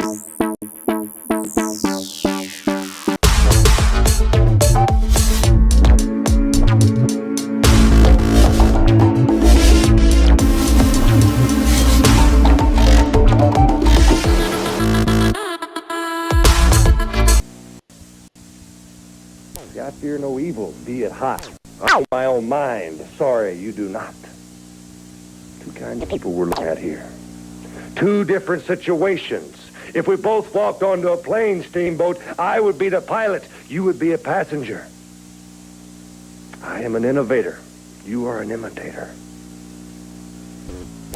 I fear no evil, be it hot. Oh, my own mind. Sorry, you do not. Two kinds of people we're looking at here. Two different situations. If we both walked onto a plane, Steamboat, I would be the pilot. You would be a passenger. I am an innovator. You are an imitator.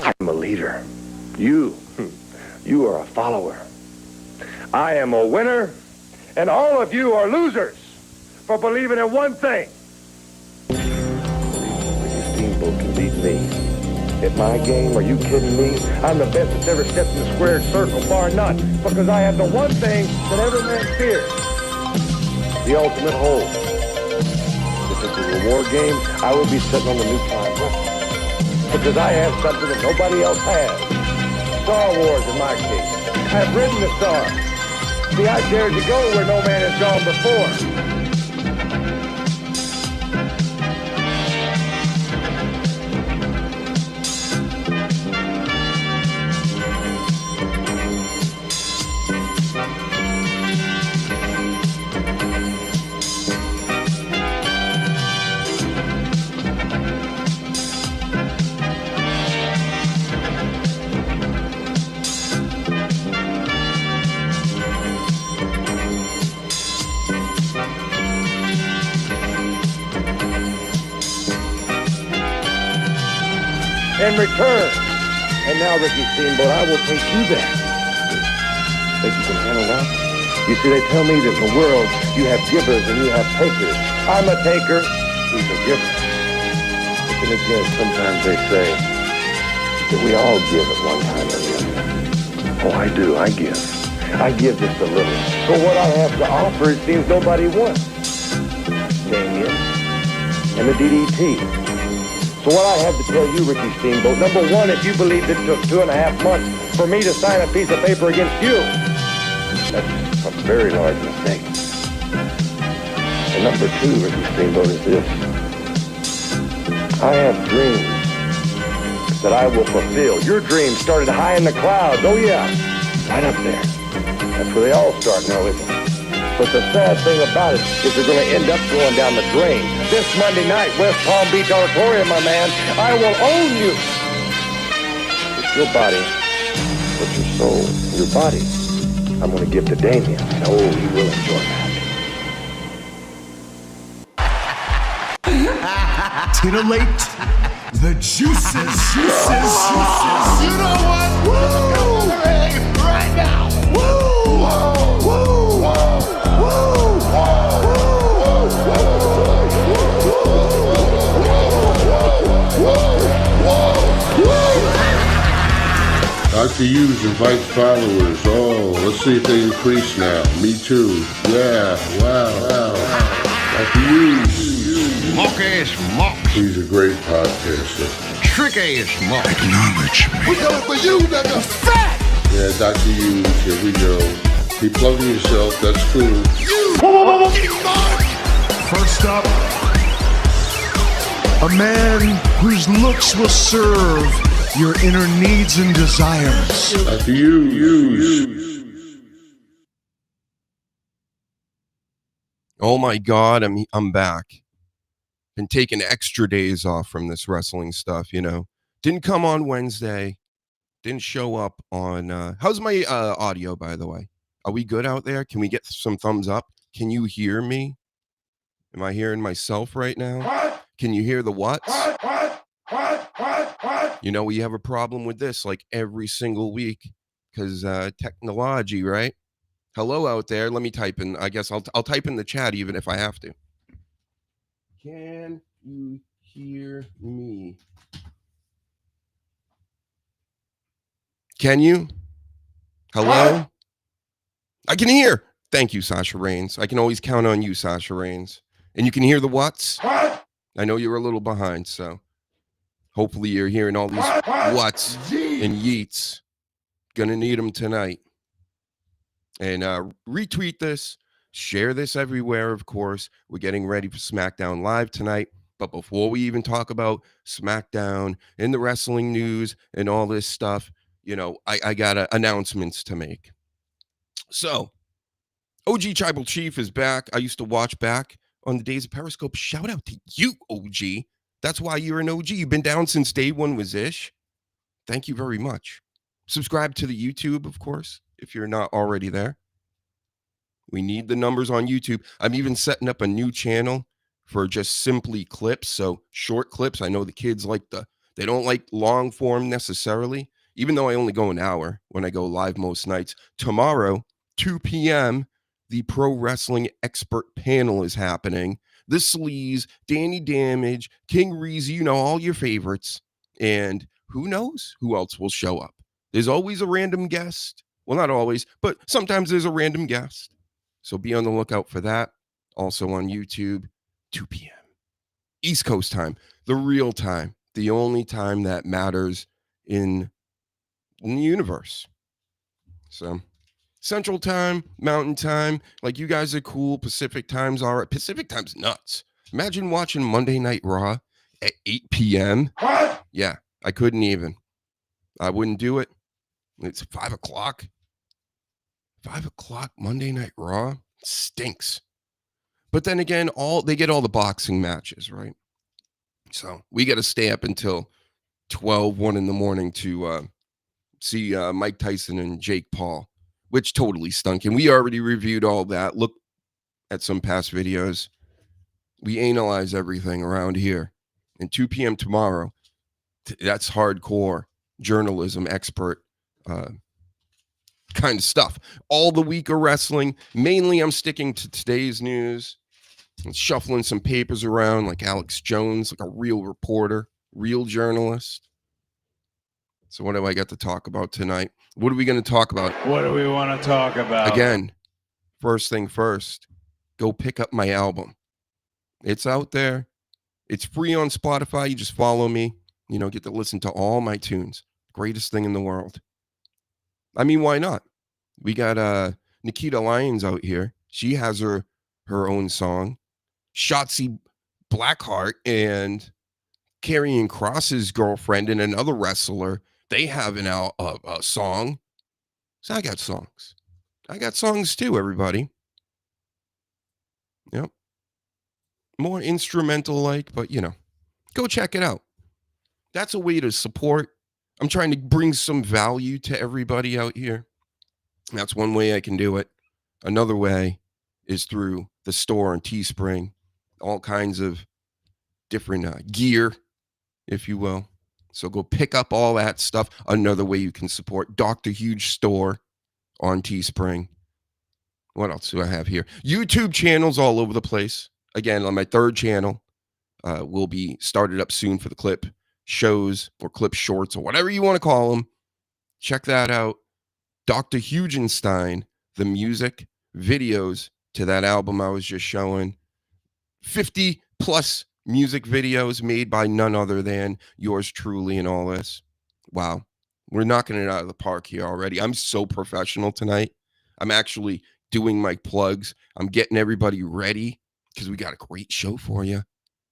I'm a leader. You are a follower. I am a winner, and all of you are losers for believing in one thing. Steamboat can beat me. At my game, are you kidding me? I'm the best that's ever stepped in the squared circle, bar none, because I have the one thing that every man fears. The ultimate hold. If it's a reward game, I will be sitting on the new time because I have something that nobody else has. Star Wars in my case. I've ridden the star. See, I dared to go where no man has gone before. In return, and now, Ricky Steamboat, I will take you there. Think you can handle that? You see, they tell me that in the world you have givers and you have takers. I'm a taker, he's a giver. But then again, sometimes they say that we all give at one time or the other. Oh, I do, I give. I give just a little. So what I have to offer, it seems nobody wants. Damien and the DDT. So what I have to tell you, Ricky Steamboat, number one, if you believe it took 2.5 months for me to sign a piece of paper against you, that's a very large mistake. And number two, Ricky Steamboat, is this. I have dreams that I will fulfill. Your dreams started high in the clouds. Oh yeah, right up there. That's where they all start now, isn't it? But the sad thing about it is they're going to end up going down the drain. This Monday night, West Palm Beach Auditorium, my man, I will own you. It's your body, but your soul, your body, I'm going to give to Damien. And oh, he will enjoy that. Titillate the juices. You know what? Woo! Right now. Woo! Woo! Woo! Dr. Hughes invites followers. Oh, let's see if they increase now. Me too. Yeah, wow. Dr. Hughes. Mock-ass mock. He's a great podcaster. Trick-ass mock. Acknowledge me. We coming for you, nigga. Fat! Yeah, Dr. Hughes, here we go. Keep plugging yourself, that's cool. First up, a man whose looks will serve your inner needs and desires. Dr. Hughes. Oh my God, I'm back. Been taking extra days off from this wrestling stuff, you know. Didn't come on Wednesday. Didn't show up on how's my audio, by the way? Are we good out there? Can we get some thumbs up? Can you hear me? Am I hearing myself right now? What? Can you hear the what? What? You know, we have a problem with this like every single week because technology, right? Hello out there. Let me type in. I guess I'll type in the chat even if I have to. Can you hear me? Can you? Hello? What? I can hear. Thank you, Sasha Reigns. I can always count on you, Sasha Reigns. And you can hear the whats? What? I know you're a little behind, so hopefully you're hearing all these whats and yeets. Gonna need them tonight. And retweet this, share this everywhere, of course. We're getting ready for SmackDown Live tonight. But before we even talk about SmackDown and the wrestling news and all this stuff, I got announcements to make. So, OG Tribal Chief is back. I used to watch back on the days of Periscope. Shout out to you, OG. That's why you're an OG. You've been down since day one was Ish. Thank you very much. Subscribe to the YouTube, of course, if you're not already there. We need the numbers on YouTube. I'm even setting up a new channel for just simply clips. So short clips. I know the kids they don't like long form necessarily, even though I only go an hour when I go live most nights. Tomorrow, 2 p.m., the pro wrestling expert panel is happening. The Sleaze, Danny Damage, King Reezy, all your favorites. And who knows who else will show up. There's always a random guest. Well, not always, but sometimes there's a random guest. So be on the lookout for that. Also on YouTube, 2 p.m. East Coast time, the real time, the only time that matters in the universe. So Central time, Mountain time, like you guys are cool. Pacific time's all right. Pacific time's nuts. Imagine watching Monday Night Raw at 8 p.m. What? Yeah, I couldn't even. I wouldn't do it. It's 5 o'clock. 5 o'clock Monday Night Raw stinks. But then again, they get all the boxing matches, right? So we got to stay up until 12, 1 in the morning to see Mike Tyson and Jake Paul, which totally stunk. And we already reviewed all that. Look at some past videos. We analyze everything around here. And 2 p.m. tomorrow, that's hardcore journalism expert kind of stuff. All the week of wrestling. Mainly I'm sticking to today's news and shuffling some papers around like Alex Jones, like a real reporter, real journalist. So what do I got to talk about tonight? What are we going to talk about? What do we want to talk about? Again, first thing first, go pick up my album. It's out there. It's free on Spotify. You just follow me, get to listen to all my tunes. Greatest thing in the world. I mean, why not? We got Nikita Lyons out here. She has her own song. Shotzi Blackheart and Karrion Kross's girlfriend and another wrestler, they have a song. So I got songs. I got songs too, everybody. Yep. More instrumental-like, but, go check it out. That's a way to support. I'm trying to bring some value to everybody out here. That's one way I can do it. Another way is through the store on Teespring. All kinds of different gear, if you will. So go pick up all that stuff. Another way you can support Dr. Huge store on Teespring. What else do I have here? YouTube channels all over the place. Again, on my third channel, will be started up soon for the clip shows or clip shorts or whatever you want to call them. Check that out. Dr. HUGENSTEIN, the music videos to that album I was just showing. 50 plus music videos made by none other than yours truly and all this. Wow. We're knocking it out of the park here already. I'm so professional tonight. I'm actually doing my plugs. I'm getting everybody ready because we got a great show for you.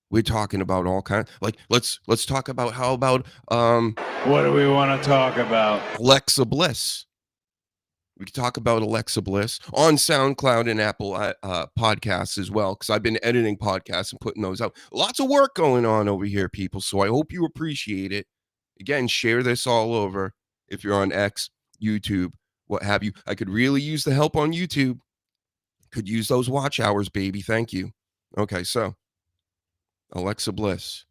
We're talking about all kinds. Like, let's talk about how about what do we want to talk about? Alexa Bliss. We can talk about Alexa Bliss on SoundCloud and Apple podcasts as well, because I've been editing podcasts and putting those out. Lots of work going on over here, people. So I hope you appreciate it. Again, share this all over if you're on X, YouTube, what have you. I could really use the help on YouTube. Could use those watch hours, baby. Thank you. Okay, so Alexa Bliss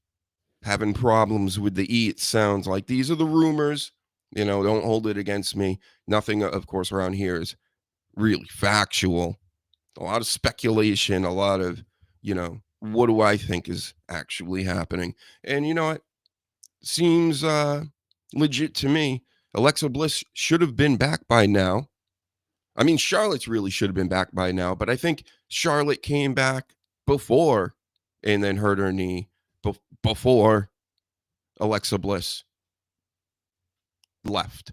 having problems with the E, it sounds like. These are the rumors. Don't hold it against me. Nothing, of course, around here is really factual. A lot of speculation, a lot of, what do I think is actually happening? And you know what? Seems legit to me. Alexa Bliss should have been back by now. I mean, Charlotte's really should have been back by now, but I think Charlotte came back before and then hurt her knee before Alexa Bliss left.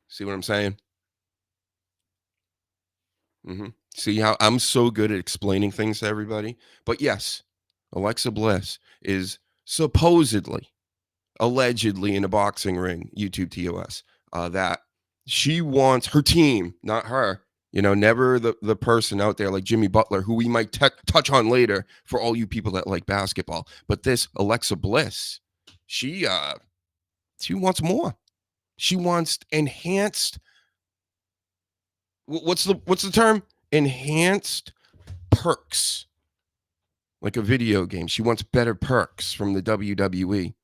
See what I'm saying? See how I'm so good at explaining things to everybody? But yes, Alexa Bliss is supposedly, allegedly in a boxing ring, YouTube TOS, that she wants her team, not her, never the person out there like Jimmy Butler, who we might touch on later for all you people that like basketball. But this Alexa Bliss, she wants more. She wants enhanced. What's the term? Enhanced perks, like a video game. She wants better perks from the WWE.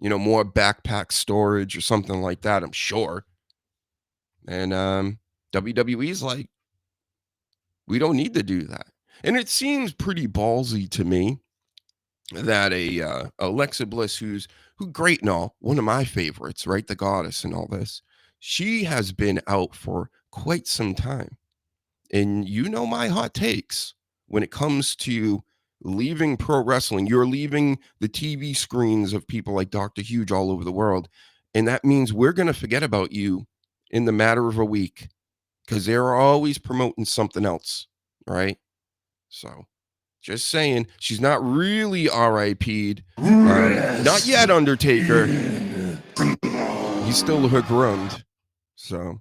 More backpack storage or something like that, I'm sure. And WWE's like, we don't need to do that. And it seems pretty ballsy to me that a Alexa Bliss, who great and all, one of my favorites, right? The goddess and all this. She has been out for quite some time. And my hot takes when it comes to leaving pro wrestling. You're leaving the TV screens of people like Dr. Huge all over the world. And that means we're going to forget about you in the matter of a week because they're always promoting something else, right? So just saying, she's not really RIP'd. Not yet, Undertaker. He's still hook-grummed. So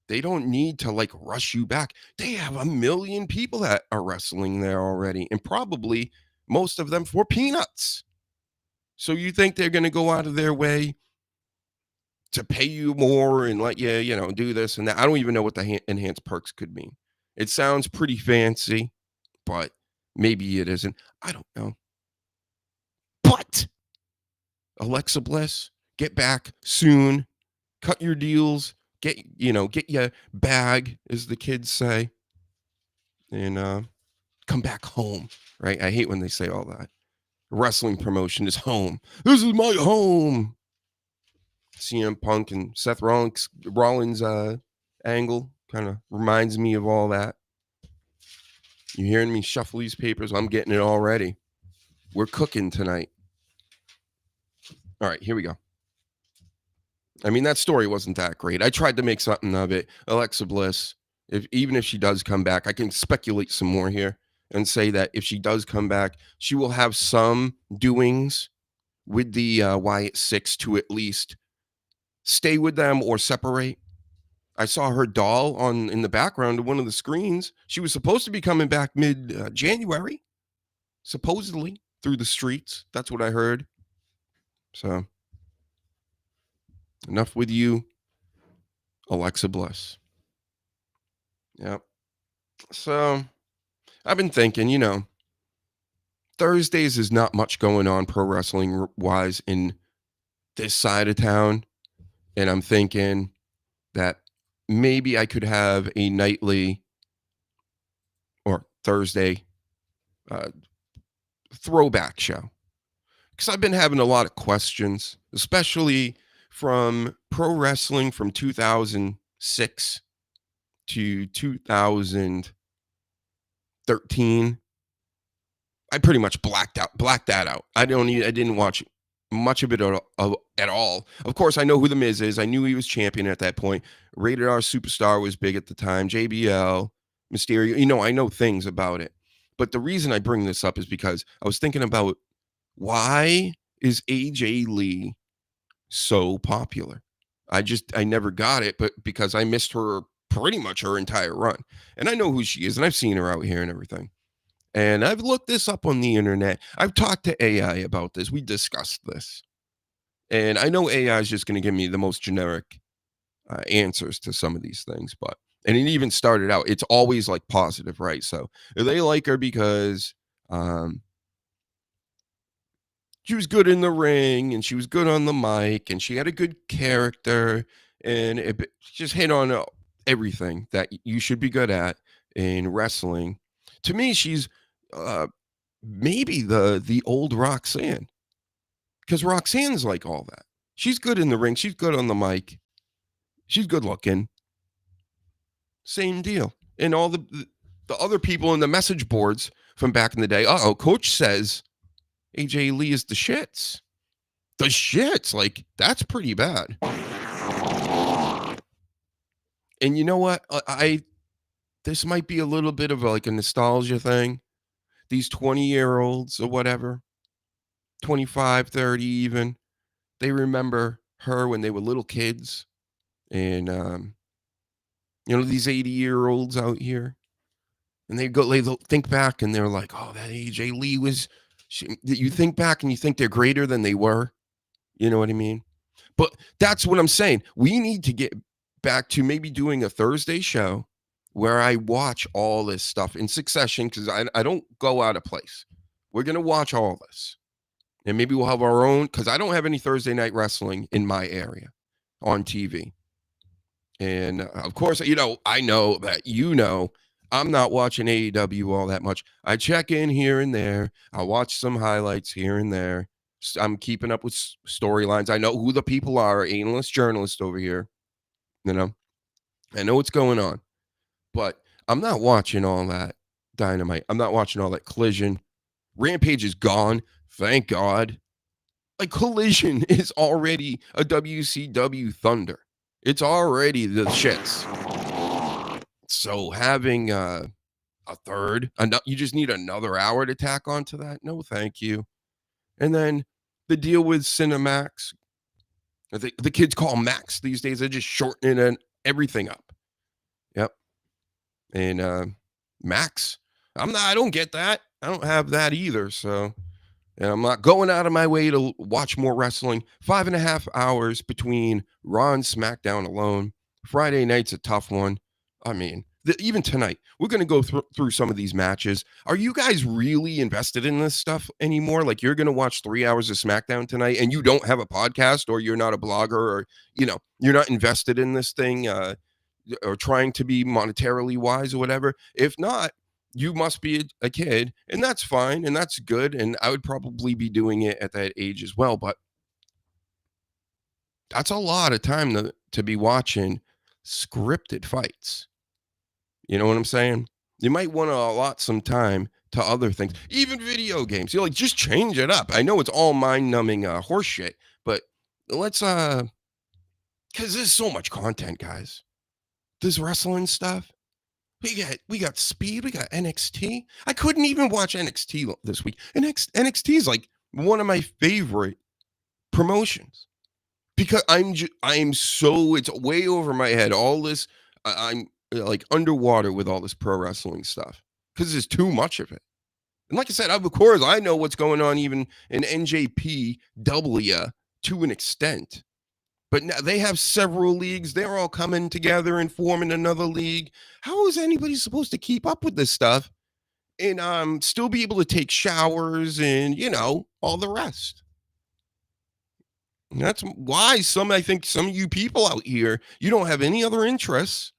they don't need to rush you back. They have 1 million people that are wrestling there already, and probably most of them for peanuts. So you think they're going to go out of their way to pay you more and let you, do this and that? I don't even know what the enhanced perks could mean. It sounds pretty fancy, but maybe it isn't. I don't know. But Alexa Bliss, get back soon. Cut your deals. Get your bag, as the kids say, and come back home, right? I hate when they say all that. Wrestling promotion is home. This is my home. CM Punk and Seth Rollins angle kind of reminds me of all that. You hearing me shuffle these papers? I'm getting it already. We're cooking tonight. All right, here we go. I mean, that story wasn't that great. I tried to make something of it. Alexa Bliss, even if she does come back, I can speculate some more here and say that if she does come back, she will have some doings with the Wyatt Six to at least stay with them or separate. I saw her doll in the background of one of the screens. She was supposed to be coming back mid-January, supposedly, through the streets. That's what I heard. So enough with you, Alexa Bliss. Yep. So I've been thinking, Thursdays is not much going on pro wrestling wise in this side of town. And I'm thinking that maybe I could have a nightly or Thursday throwback show. Because I've been having a lot of questions, especially from pro wrestling from 2006 to 2013. I pretty much blacked that out. I didn't watch much of it at all. Of course, I know who The Miz is. I knew he was champion at that point. Rated R Superstar was big at the time. JBL, Mysterio. I know things about it. But the reason I bring this up is because I was thinking about why is AJ Lee so popular? I never got it, but because I missed her pretty much her entire run. And I know who she is, and I've seen her out here and everything. And I've looked this up on the internet. I've talked to AI about this. We discussed this. And I know AI is just going to give me the most generic answers to some of these things. And it even started out, it's always positive, right? So they like her because she was good in the ring and she was good on the mic and she had a good character and it just hit on everything that you should be good at in wrestling. To me, she's maybe the old Roxanne, because Roxanne's like all that. She's good in the ring. She's good on the mic. She's good looking. Same deal. And all the other people in the message boards from back in the day. Coach says AJ Lee is the shits. The shits. That's pretty bad. And you know what? I this might be a little bit of like a nostalgia thing. These 20-year-olds or whatever, 25, 30 even, they remember her when they were little kids. And, these 80-year-olds out here. And they'll think back and they're like, oh, that AJ Lee you think back and you think they're greater than they were. You know what I mean? But that's what I'm saying. We need to get back to maybe doing a Thursday show where I watch all this stuff in succession, because I don't go out of place. We're going to watch all this. And maybe we'll have our own, because I don't have any Thursday night wrestling in my area on TV. And of course, I know that I'm not watching AEW all that much. I check in here and there. I watch some highlights here and there. I'm keeping up with storylines. I know who the people are, analyst, journalist over here. I know what's going on. But I'm not watching all that Dynamite. I'm not watching all that Collision. Rampage is gone. Thank God. Like, Collision is already a WCW Thunder. It's already the shits. So having a third, you just need another hour to tack onto that? No, thank you. And then the deal with Cinemax. The kids call Max these days. They're just shortening everything up. Yep. And Max, I don't get that. I don't have that either. So, and I'm not going out of my way to watch more wrestling. 5.5 hours between Raw and SmackDown alone. Friday night's a tough one. I mean, even tonight, we're going to go through some of these matches. Are you guys really invested in this stuff anymore? Like, you're going to watch 3 hours of SmackDown tonight and you don't have a podcast, or you're not a blogger, or, you're not invested in this thing or trying to be monetarily wise or whatever. If not, you must be a kid, and that's fine, and that's good, and I would probably be doing it at that age as well, but that's a lot of time to be watching scripted fights. You know what I'm saying? You might want to allot some time to other things, even video games. Just change it up. I know it's all mind-numbing horse shit, but let's because there's so much content, guys. This wrestling stuff. We got Speed, we got NXT. I couldn't even watch NXT this week. NXT is like one of my favorite promotions, because it's way over my head. All this, I'm like underwater with all this pro wrestling stuff, because there's too much of it. And like I said, of course, I know what's going on even in NJPW to an extent. But now they have several leagues. They're all coming together and forming another league. How is anybody supposed to keep up with this stuff and still be able to take showers and, all the rest? And that's why I think some of you people out here, you don't have any other interests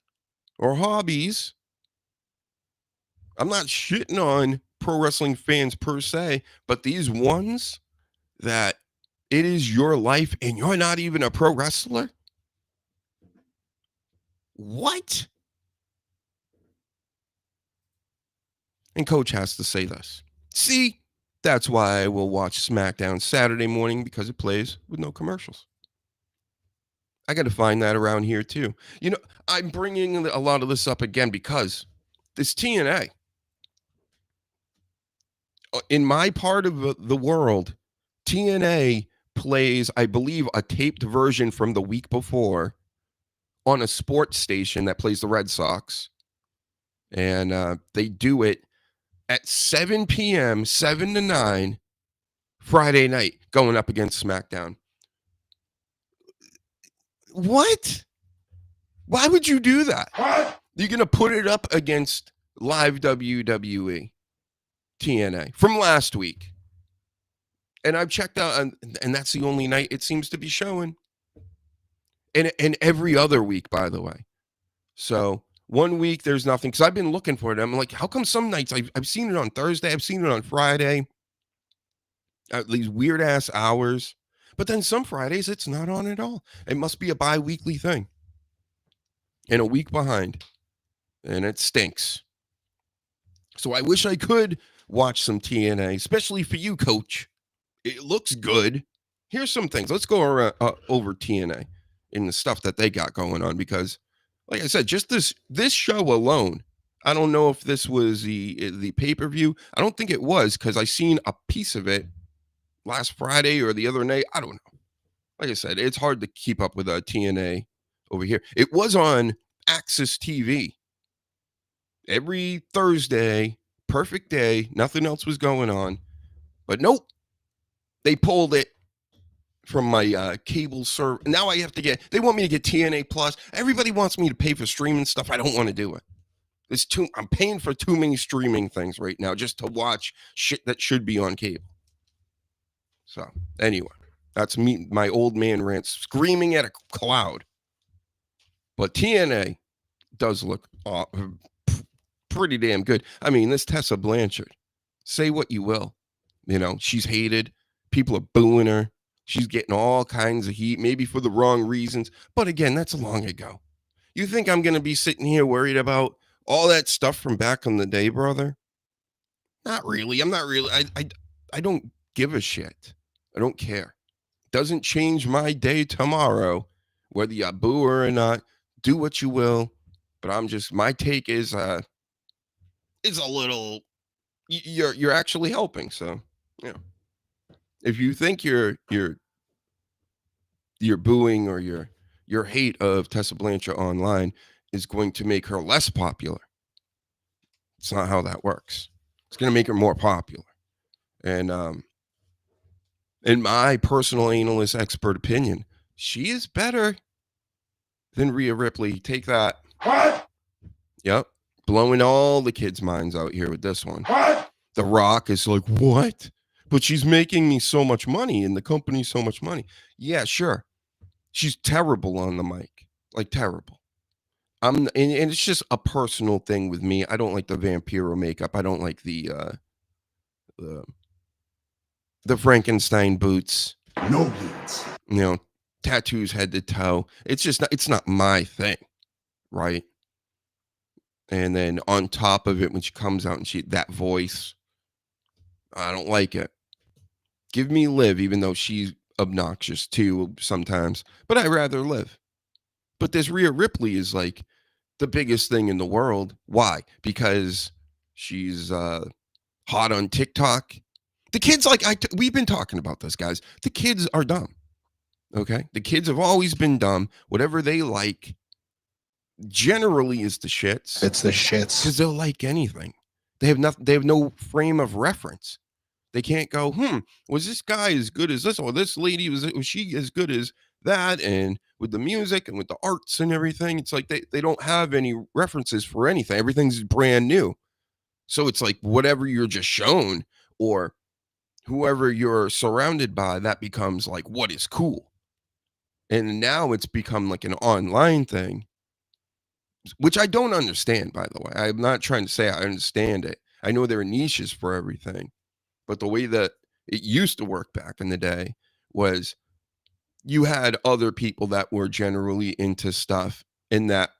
or hobbies. I'm not shitting on pro wrestling fans per se, but these ones that it is your life and you're not even a pro wrestler? What? And Coach has to say this. See, that's why I will watch SmackDown Saturday morning, because it plays with no commercials. I got to find that around here too. I'm bringing a lot of this up again because this TNA, in my part of the world, TNA plays, I believe, a taped version from the week before on a sports station that plays the Red Sox. And they do it at 7 p.m., 7 to 9, Friday night, going up against SmackDown. What? Why would you do that? What? You're going to put it up against live WWE, TNA, from last week. And I've checked out, and that's the only night it seems to be showing. And every other week, by the way. So one week there's nothing, because I've been looking for it. I'm like, how come some nights I've seen it on Thursday, I've seen it on Friday, at these weird ass hours. But then some Fridays it's not on at all. It must be a bi-weekly thing. And a week behind. And it stinks. So I wish I could watch some TNA, especially for you, Coach. It looks good. Here's some things. Let's go over TNA and the stuff that they got going on, because, like I said, just this show alone, I don't know if this was the pay-per-view. I don't think it was, because I seen a piece of it last Friday or the other night. I don't know. Like I said, it's hard to keep up with TNA over here. It was on Access TV every Thursday, perfect day. Nothing else was going on. But nope, they pulled it from my cable server. Now I have to they want me to get TNA Plus. Everybody wants me to pay for streaming stuff. I don't want to do it. I'm paying for too many streaming things right now just to watch shit that should be on cable. So anyway, that's me, my old man rant, screaming at a cloud. But TNA does look pretty damn good. I mean, this Tessa Blanchard, say what you will. She's hated. People are booing her. She's getting all kinds of heat, maybe for the wrong reasons. But again, that's long ago. You think I'm going to be sitting here worried about all that stuff from back in the day, brother? Not really. I'm not really. I don't give a shit. I don't care. Doesn't change my day tomorrow, whether you boo her or not. Do what you will. But my take is a little, you're actually helping. So, if you think your booing or your hate of Tessa Blanchard online is going to make her less popular, it's not how that works. It's going to make her more popular. And in my personal analyst expert opinion, she is better than Rhea Ripley. Take that. What? Yep. Blowing all the kids' minds out here with this one. What? The Rock is like, what? But she's making me so much money and the company so much money. Yeah, sure. She's terrible on the mic. Like, terrible. And it's just a personal thing with me. I don't like the Vampiro makeup. I don't like the Frankenstein boots. No boots. Tattoos head to toe. It's not my thing, right? And then on top of it, when she comes out and that voice, I don't like it. Give me Liv, even though she's obnoxious too sometimes, but I'd rather Liv. But this Rhea Ripley is like the biggest thing in the world. Why? Because she's hot on TikTok. The kids, we've been talking about this, guys. The kids are dumb. Okay? The kids have always been dumb. Whatever they like generally is the shits. It's the shits. Because they'll like anything. They have no frame of reference. They can't go, was this guy as good as this? Or this lady, was she as good as that? And with the music and with the arts and everything, it's like they don't have any references for anything. Everything's brand new. So it's like whatever you're just shown or whoever you're surrounded by, that becomes like what is cool. And now it's become like an online thing, which I don't understand, by the way. I'm not trying to say I understand it. I know there are niches for everything. But the way that it used to work back in the day was you had other people that were generally into stuff, and that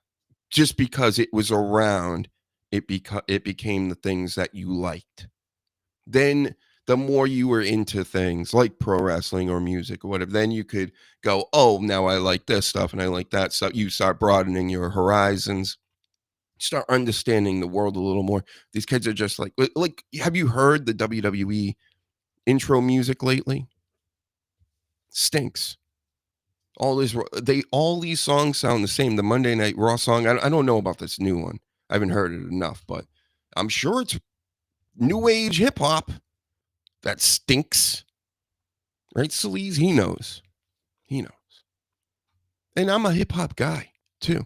just because it was around, it became the things that you liked. Then the more you were into things like pro wrestling or music or whatever, then you could go, oh, now I like this stuff and I like that stuff. You start broadening your horizons. Start understanding the world a little more. These kids are just like, have you heard the WWE intro music lately? Stinks. All these songs sound the same. The Monday Night Raw song, I don't know about this new one. I haven't heard it enough, but I'm sure it's new age hip hop. That stinks. Right, Sleaze? He knows. And I'm a hip hop guy too.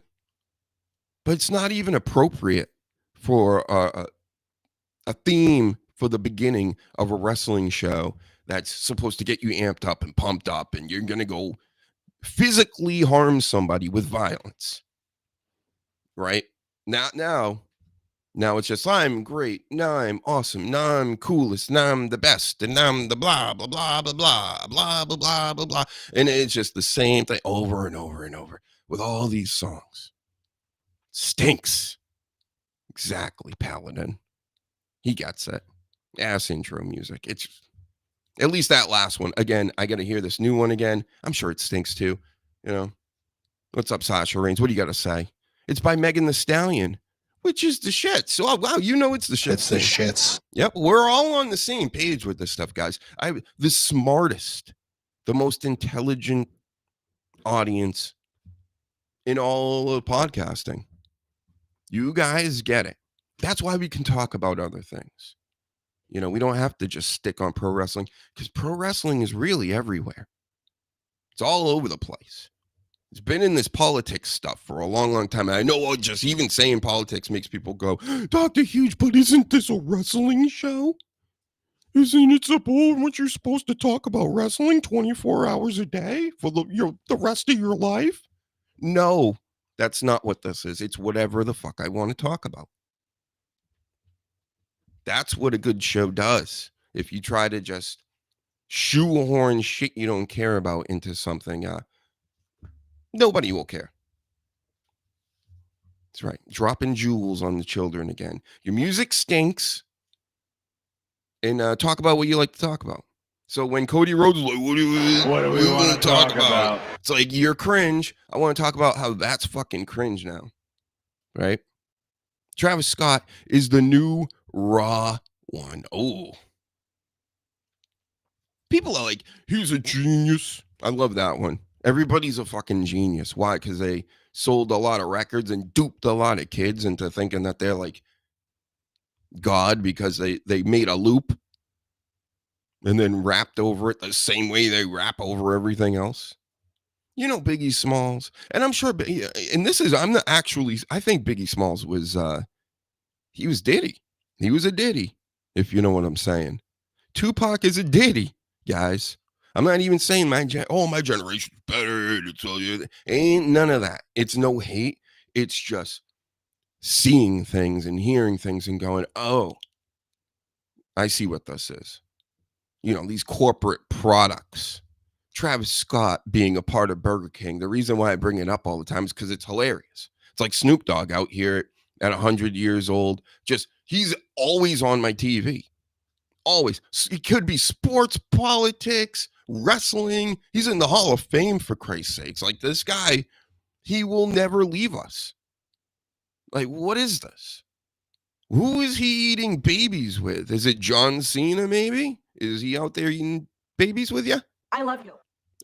But it's not even appropriate for a theme for the beginning of a wrestling show that's supposed to get you amped up and pumped up, and you're going to go physically harm somebody with violence. Right? Now it's just, I'm great. Now I'm awesome. Now I'm coolest. Now I'm the best. And now I'm the blah, blah, blah, blah, blah, blah, blah, blah, blah, blah. And it's just the same thing over and over and over with all these songs. Stinks. Exactly, Paladin. He gets it. Ass intro music. It's at least that last one. Again, I got to hear this new one again. I'm sure it stinks too. What's up, Sasha Reigns? What do you got to say? It's by Megan Thee Stallion. which is the shit. So, oh, wow, you know it's the shit. It's the shits. Yep, we're all on the same page with this stuff, guys. The smartest, the most intelligent audience in all of podcasting. You guys get it. That's why we can talk about other things. You know, we don't have to just stick on pro wrestling because pro wrestling is really everywhere. It's all over the place. It's been in this politics stuff for a long, long time. And I know just even saying politics makes people go, Dr. Huge, but isn't this a wrestling show? Isn't it what you're supposed to talk about wrestling 24 hours a day for the rest of your life? No, that's not what this is. It's whatever the fuck I want to talk about. That's what a good show does. If you try to just shoehorn shit you don't care about into something, nobody will care. That's right. Dropping jewels on the children again. Your music stinks. And talk about what you like to talk about. So when Cody Rhodes is like, what do we want to talk about? It's like, you're cringe. I want to talk about how that's fucking cringe now. Right? Travis Scott is the new Raw one. Oh. People are like, he's a genius. I love that one. Everybody's a fucking genius. Why? Because they sold a lot of records and duped a lot of kids into thinking that they're like God because they made a loop and then rapped over it the same way they rap over everything else. You know, Biggie Smalls. And I'm sure, and this is, I think Biggie Smalls was, he was Diddy. He was a Diddy, if you know what I'm saying. Tupac is a Diddy, guys. I'm not even saying my generation's better to tell you. Ain't none of that. It's no hate. It's just seeing things and hearing things and going, oh, I see what this is. You know, these corporate products. Travis Scott being a part of Burger King. The reason why I bring it up all the time is because it's hilarious. It's like Snoop Dogg out here at 100 years old. Just, he's always on my TV. Always. It could be sports, politics, wrestling. He's in the Hall of Fame, for Christ's sakes. Like, this guy, he will never leave us. Like, what is this? Who is he eating babies with? Is it John Cena, maybe? Is he out there eating babies with you? I love you.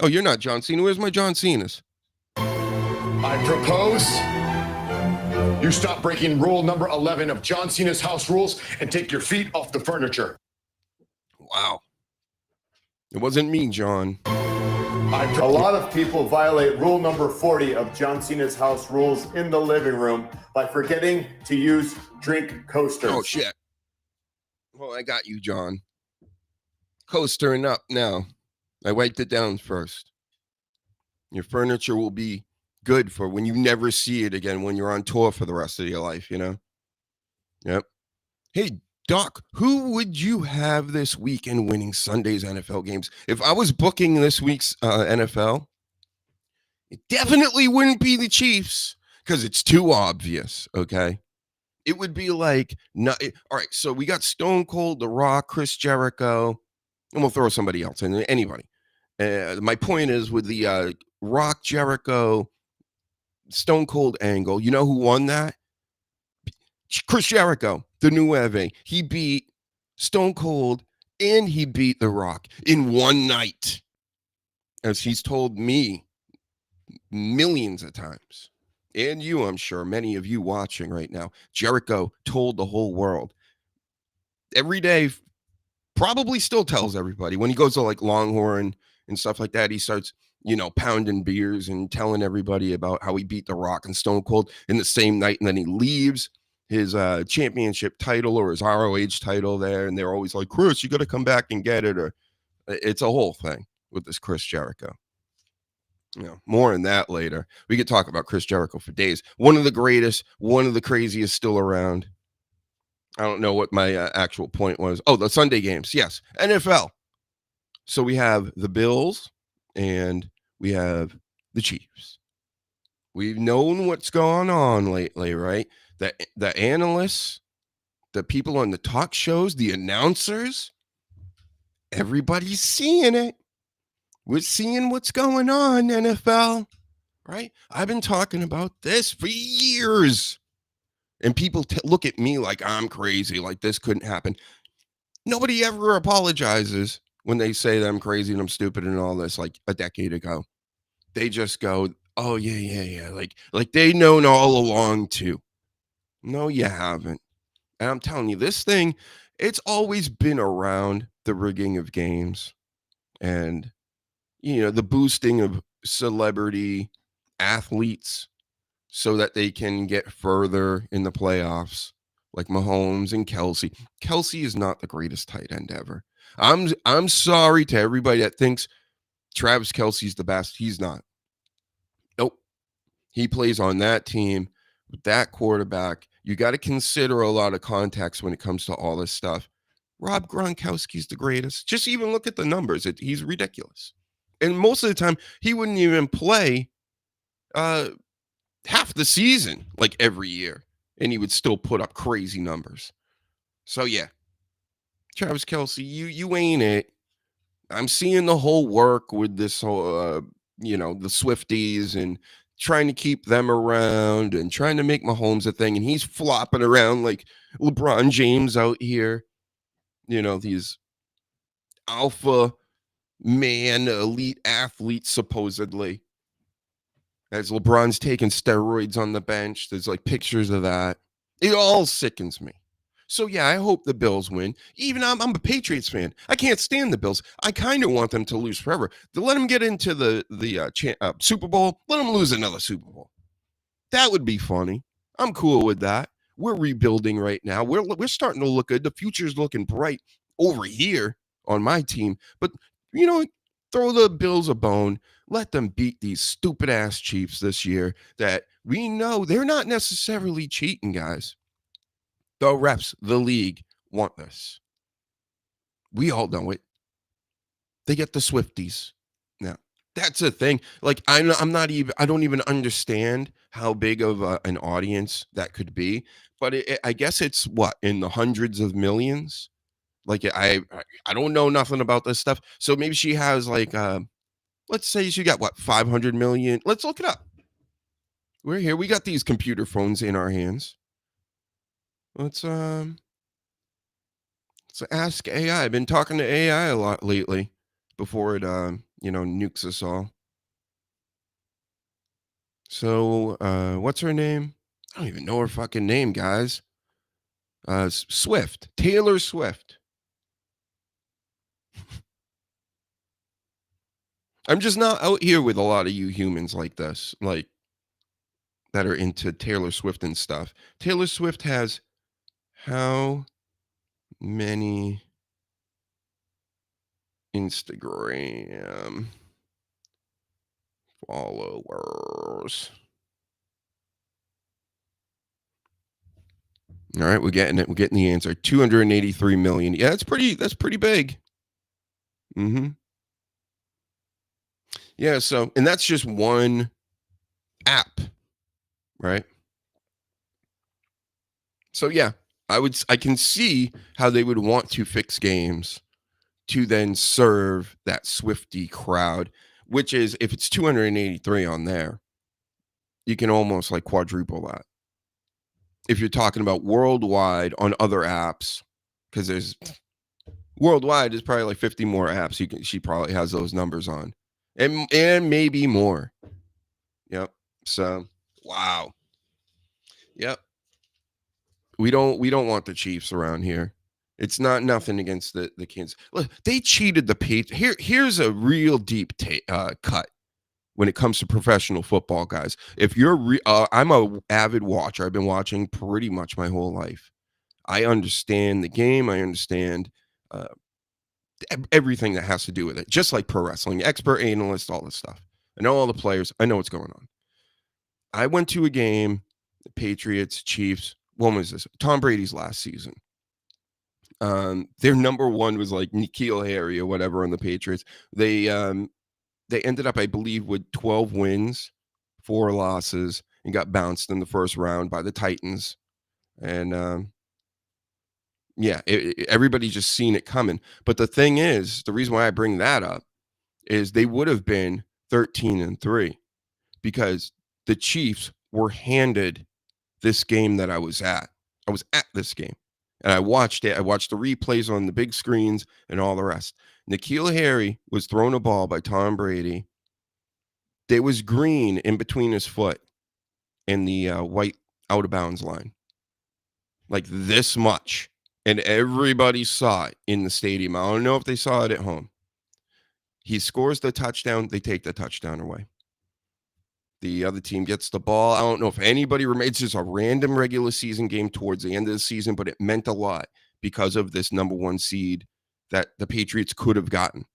Oh, you're not John Cena. Where's my John Cena's? I propose you stop breaking rule number 11 of John Cena's house rules and take your feet off the furniture. Wow. It wasn't me, John. A lot of people violate rule number 40 of John Cena's house rules in the living room by forgetting to use drink coasters. Oh, shit. Well, I got you, John. Coastering up now. I wiped it down first. Your furniture will be good for when you never see it again when you're on tour for the rest of your life, you know? Yep. Hey, Doc, who would you have this weekend winning Sunday's NFL games? If I was booking this week's NFL, it definitely wouldn't be the Chiefs because it's too obvious, okay? It would be like, all right, so we got Stone Cold, The Rock, Chris Jericho, and we'll throw somebody else in, anybody. My point is with the Rock, Jericho, Stone Cold angle, you know who won that? Chris Jericho, the new Eve. He beat Stone Cold and he beat The Rock in one night. As he's told me millions of times. And you, I'm sure, many of you watching right now. Jericho told the whole world. Every day, probably still tells everybody. When he goes to like Longhorn and stuff like that, he starts, you know, pounding beers and telling everybody about how he beat The Rock and Stone Cold in the same night. And then he leaves his championship title or his ROH title there. And they're always like, Chris, you got to come back and get it. Or it's a whole thing with this Chris Jericho. You know, more on that later. We could talk about Chris Jericho for days. One of the greatest, one of the craziest still around. I don't know what my actual point was. Oh, the Sunday games. Yes. NFL. So we have the Bills and we have the Chiefs. We've known what's going on lately, right? The analysts, the people on the talk shows, the announcers, everybody's seeing it. We're seeing what's going on, NFL, right? I've been talking about this for years. And people look at me like I'm crazy, like this couldn't happen. Nobody ever apologizes when they say that I'm crazy and I'm stupid and all this, like a decade ago. They just go, oh, yeah. Like they known all along too. No, you haven't. And I'm telling you, this thing, it's always been around, the rigging of games and, the boosting of celebrity athletes so that they can get further in the playoffs, like Mahomes and Kelsey. Kelsey is not the greatest tight end ever. I'm sorry to everybody that thinks Travis Kelsey's the best. He's not. Nope. He plays on that team with that quarterback. You got to consider a lot of context when it comes to all this stuff. Rob Gronkowski's the greatest. Just even look at the numbers. He's ridiculous. And most of the time, he wouldn't even play half the season, like every year. And he would still put up crazy numbers. So, yeah. Travis Kelsey, you ain't it. I'm seeing the whole work with this whole, the Swifties and trying to keep them around and trying to make Mahomes a thing. And he's flopping around like LeBron James out here. These alpha man, elite athletes, supposedly. As LeBron's taking steroids on the bench. There's like pictures of that. It all sickens me. So, yeah, I hope the Bills win. Even I'm a Patriots fan. I can't stand the Bills. I kind of want them to lose forever. To let them get into the Super Bowl, let them lose another Super Bowl. That would be funny. I'm cool with that. We're rebuilding right now. We're starting to look good. The future's looking bright over here on my team. But, throw the Bills a bone. Let them beat these stupid-ass Chiefs this year that we know they're not necessarily cheating, guys. The refs, the league want this. We all know it. They get the Swifties. Now, that's the thing. Like, I don't even understand how big of an audience that could be. But I guess it's in the hundreds of millions. Like, I don't know nothing about this stuff. So maybe she has like, let's say she got 500 million. Let's look it up. We're here. We got these computer phones in our hands. Let's ask AI. I've been talking to AI a lot lately before it nukes us all. So what's her name? I don't even know her fucking name, guys. Swift. Taylor Swift. I'm just not out here with a lot of you humans like this, like that are into Taylor Swift and stuff. Taylor Swift has how many Instagram followers? All right, we're getting it. We're getting the answer. 283 million. Yeah, that's pretty big. Mm-hmm. Yeah, so, and that's just one app, right? So yeah, I can see how they would want to fix games to then serve that Swiftie crowd, which is, if it's 283 on there, you can almost like quadruple that. If you're talking about worldwide on other apps, because there's worldwide, there's probably like 50 more apps she probably has those numbers on, and maybe more. Yep. So wow. Yep. We don't want the Chiefs around here. It's not nothing against the Kansas. Look, they cheated the Patriots. Here's a real deep cut when it comes to professional football, guys. If you're, I'm a avid watcher. I've been watching pretty much my whole life. I understand the game. I understand everything that has to do with it. Just like pro wrestling, expert analyst, all this stuff. I know all the players. I know what's going on. I went to a game, the Patriots, Chiefs. When was this? Tom Brady's last season. Their number one was like N'Keal Harry or whatever on the Patriots. They ended up, I believe, with 12 wins, 4 losses, and got bounced in the first round by the Titans. And everybody's just seen it coming. But the thing is, the reason why I bring that up is they would have been 13-3 because the Chiefs were handed this game that I was at. I was at this game. And I watched it. I watched the replays on the big screens and all the rest. N'Keal Harry was thrown a ball by Tom Brady. There was green in between his foot and the white out of bounds line. Like this much. And everybody saw it in the stadium. I don't know if they saw it at home. He scores the touchdown. They take the touchdown away. The other team gets the ball. I don't know if anybody remembers. It's just a random regular season game towards the end of the season, but it meant a lot because of this number 1 seed that the Patriots could have gotten.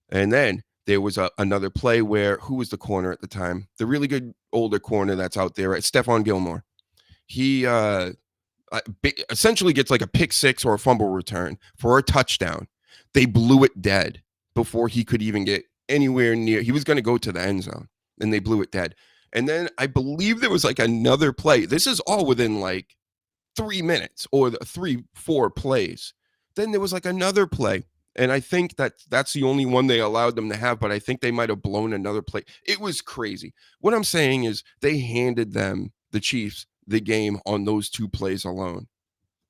And then there was another play where, who was the corner at the time? The really good older corner that's out there, right? Stephon Gilmore. He essentially gets like a pick 6 or a fumble return for a touchdown. They blew it dead before he could even get anywhere near. He was going to go to the end zone. And they blew it dead. And then I believe there was like another play. This is all within like 3 minutes or 3-4 plays. Then there was like another play. And I think that's the only one they allowed them to have. But I think they might have blown another play. It was crazy. What I'm saying is they handed them, the Chiefs, the game on those 2 plays alone.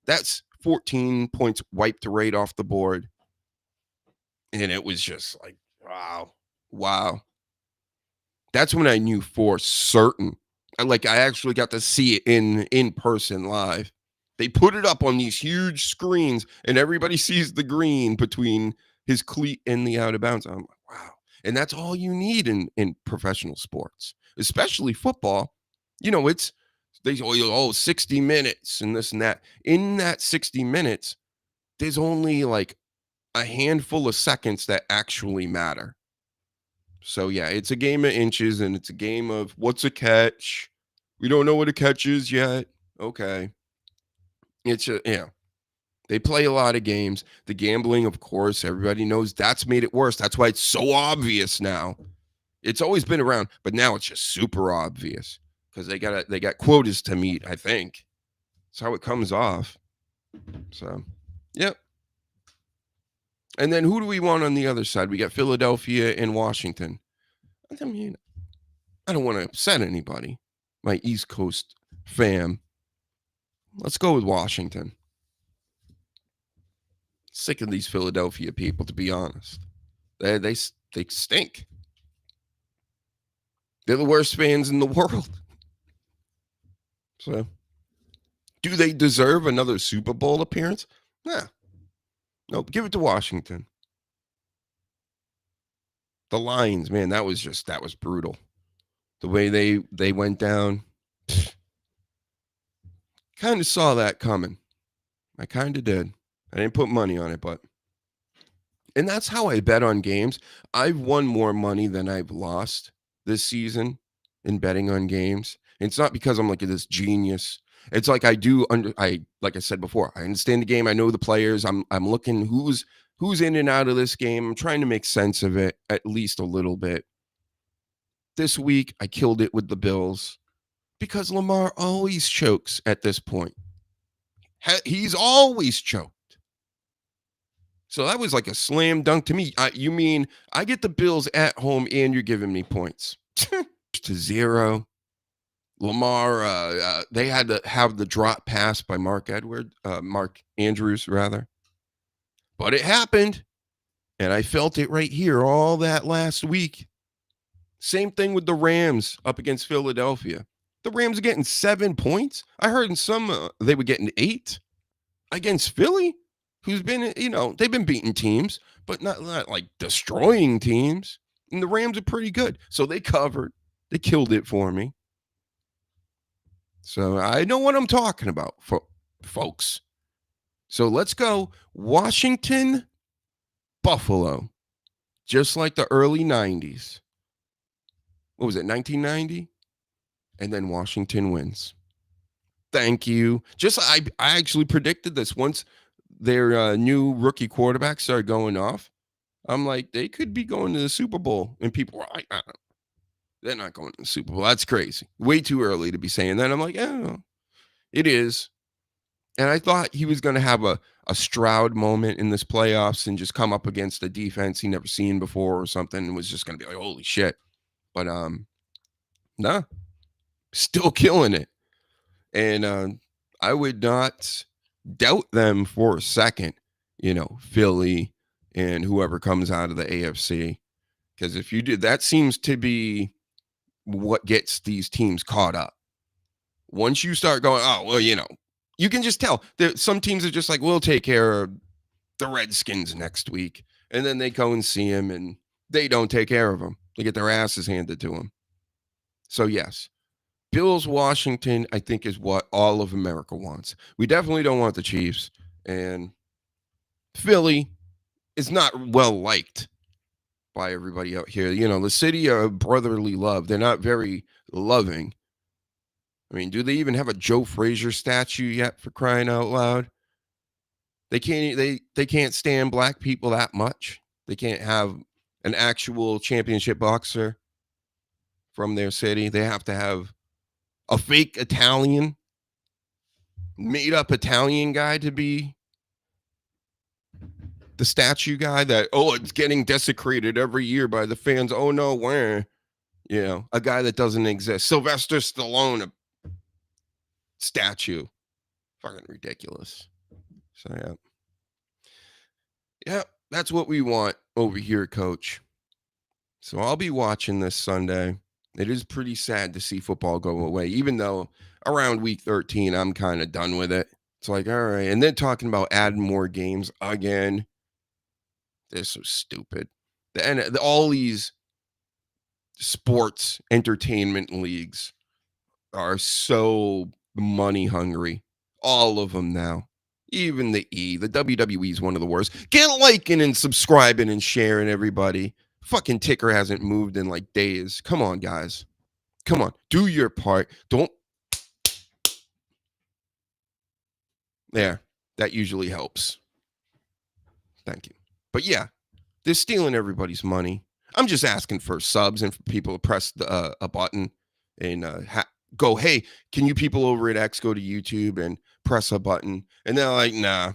That's 14 points wiped right off the board. And it was just like, wow. That's when I knew for certain. I actually got to see it in person live. They put it up on these huge screens, and everybody sees the green between his cleat and the out of bounds. I'm like, wow. And that's all you need in professional sports, especially football. You know, it's 60 minutes and this and that. In that 60 minutes, there's only like a handful of seconds that actually matter. So, yeah, it's a game of inches, and it's a game of what's a catch. We don't know what a catch is yet. Okay. They play a lot of games. The gambling, of course, everybody knows that's made it worse. That's why it's so obvious now. It's always been around, but now it's just super obvious because they got quotas to meet, I think. That's how it comes off. So, yep. And then who do we want on the other side? We got Philadelphia and Washington. I mean, I don't want to upset anybody, my East Coast fam. Let's go with Washington. Sick of these Philadelphia people, to be honest. They stink. They're the worst fans in the world. So, do they deserve another Super Bowl appearance? Nah. Nope, give it to Washington. The Lions, man, that was brutal. The way they went down. Kind of saw that coming. I kind of did. I didn't put money on it, but. And that's how I bet on games. I've won more money than I've lost this season in betting on games. And it's not because I'm like this genius. It's like I do like I said before, I understand the game. I know the players. I'm looking who's in and out of this game. I'm trying to make sense of it at least a little bit. This week I killed it with the Bills because Lamar always chokes at this point. He's always choked. So that was like a slam dunk to me. You mean I get the Bills at home and you're giving me points to 0. Lamar, they had to have the drop pass by Mark Andrews, rather. But it happened, and I felt it right here all that last week. Same thing with the Rams up against Philadelphia. The Rams are getting 7 points. I heard in some they were getting 8 against Philly, who's been, they've been beating teams, but not like destroying teams. And the Rams are pretty good. So they covered. They killed it for me. So I know what I'm talking about, folks. So let's go Washington, Buffalo, just like the early 90s. What was it, 1990? And then Washington wins. Thank you. I actually predicted this once their new rookie quarterback started going off. I'm like, they could be going to the Super Bowl. And people were like, they're not going to the Super Bowl. That's crazy. Way too early to be saying that. I'm like, it is. And I thought he was going to have a Stroud moment in this playoffs and just come up against a defense he never seen before or something and was just going to be like, holy shit. But, nah, still killing it. And I would not doubt them for a second, Philly and whoever comes out of the AFC. Because if you did, that seems to be what gets these teams caught up. Once you start going, oh, well, you can just tell that some teams are just like, we'll take care of the Redskins next week. And then they go and see them and they don't take care of them. They get their asses handed to them. So, yes, Bills, Washington, I think is what all of America wants. We definitely don't want the Chiefs. And Philly is not well liked by everybody out here. The city of brotherly love. They're not very loving. I mean, do they even have a Joe Frazier statue yet, for crying out loud? They can't stand black people that much. They can't have an actual championship boxer from their city. They have to have a fake Italian, made up Italian guy to be the statue guy that, it's getting desecrated every year by the fans. Oh no, where? A guy that doesn't exist. Sylvester Stallone statue. Fucking ridiculous. So yeah. Yeah, that's what we want over here, Coach. So I'll be watching this Sunday. It is pretty sad to see football go away, even though around week 13, I'm kind of done with it. It's like, all right. And then talking about adding more games again. They're so stupid. All these sports entertainment leagues are so money hungry. All of them now. Even the WWE is one of the worst. Get liking and subscribing and sharing, everybody. Fucking ticker hasn't moved in like days. Come on, guys. Come on. Do your part. Don't. There. That usually helps. Thank you. But yeah, they're stealing everybody's money. I'm just asking for subs and for people to press a button and go, hey, can you people over at X go to YouTube and press a button? And they're like, nah,